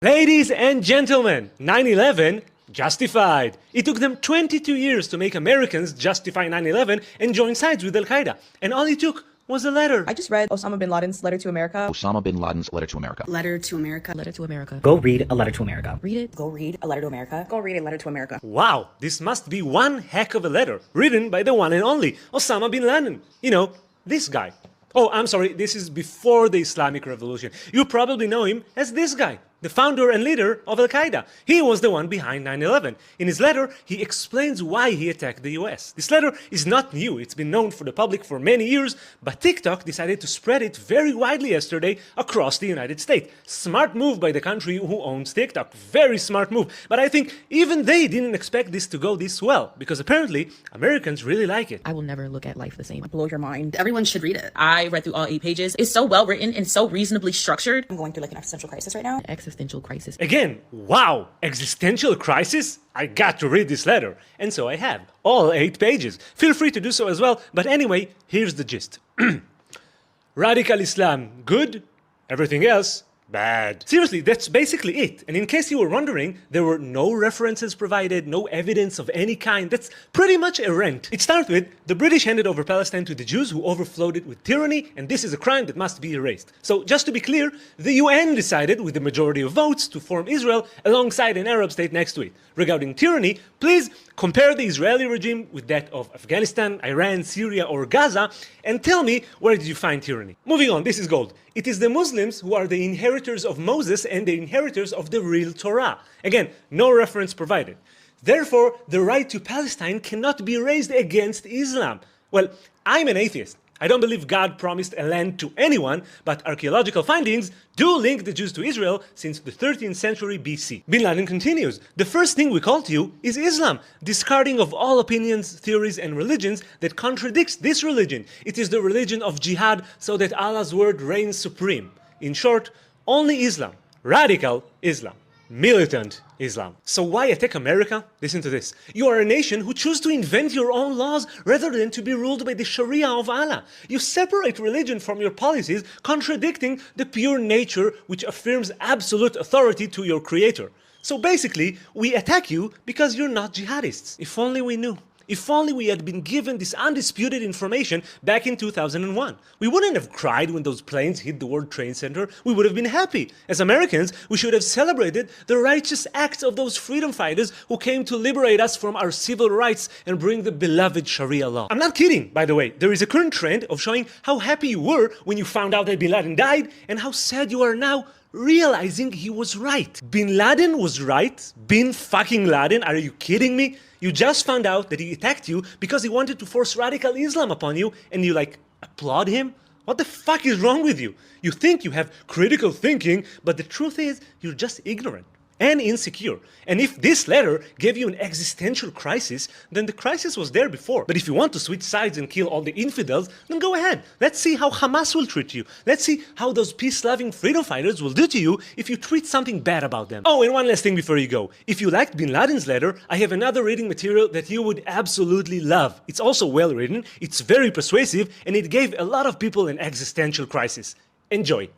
Ladies and gentlemen, 9/11 justified. It took them 22 years to make Americans justify 9/11 and join sides with Al-Qaeda. And all it took was a letter. I just read Osama bin Laden's letter to America. Osama bin Laden's letter to America. Letter to America. Letter to America. Go read A Letter to America. Read it. Go read a letter to America. Go read a letter to America. Wow, this must be one heck of a letter, written by the one and only Osama bin Laden. You know, this guy. Oh, I'm sorry, this is before the Islamic Revolution. You probably know him as this guy, the founder and leader of Al-Qaeda. He was the one behind 9/11. In his letter, he explains why he attacked the US. This letter is not new. It's been known for the public for many years, but TikTok decided to spread it very widely yesterday across the United States. Smart move by the country who owns TikTok. Very smart move. But I think even they didn't expect this to go this well, because apparently Americans really like it. I will never look at life the same. Blow your mind. Everyone should read it. I read through all 8 pages. It's so well written and so reasonably structured. I'm going through like an existential crisis right now. Existential crisis. Again, wow, existential crisis? I got to read this letter. And so I have, all 8 pages. Feel free to do so as well, but anyway, here's the gist. Radical Islam, good. Everything else, bad. Seriously, that's basically it. And in case you were wondering, there were no references provided, no evidence of any kind. That's pretty much a rant. It starts with, the British handed over Palestine to the Jews who overflowed it with tyranny, and this is a crime that must be erased. So just to be clear, the UN decided with the majority of votes to form Israel alongside an Arab state next to it. Regarding tyranny, please compare the Israeli regime with that of Afghanistan, Iran, Syria, or Gaza, and tell me where did you find tyranny. Moving on, this is gold. It is the Muslims who are the inheritors of Moses and the inheritors of the real Torah. Again, no reference provided. Therefore, the right to Palestine cannot be raised against Islam. Well, I'm an atheist. I don't believe God promised a land to anyone, but archaeological findings do link the Jews to Israel since the 13th century BC. Bin Laden continues, the first thing we call to you is Islam, discarding of all opinions, theories, and religions that contradicts this religion. It is the religion of jihad so that Allah's word reigns supreme. In short, only Islam, radical Islam. Militant Islam. So why attack America? Listen to this. You are a nation who choose to invent your own laws rather than to be ruled by the Sharia of Allah. You separate religion from your policies, contradicting the pure nature which affirms absolute authority to your creator. So basically, we attack you because you're not jihadists. If only we knew. If only we had been given this undisputed information back in 2001. We wouldn't have cried when those planes hit the World Trade Center. We would have been happy. As Americans, we should have celebrated the righteous acts of those freedom fighters who came to liberate us from our civil rights and bring the beloved Sharia law. I'm not kidding, by the way. There is a current trend of showing how happy you were when you found out that Bin Laden died and how sad you are now realizing he was right. Bin Laden was right? Bin fucking Laden? Are you kidding me? You just found out that he attacked you because he wanted to force radical Islam upon you and you applaud him? What the fuck is wrong with you? You think you have critical thinking, but the truth is you're just ignorant and insecure. And if this letter gave you an existential crisis, then the crisis was there before. But if you want to switch sides and kill all the infidels, then go ahead. Let's see how Hamas will treat you. Let's see how those peace-loving freedom fighters will do to you if you tweet something bad about them. Oh, and one last thing before you go. If you liked Bin Laden's letter, I have another reading material that you would absolutely love. It's also well written, it's very persuasive, and it gave a lot of people an existential crisis. Enjoy.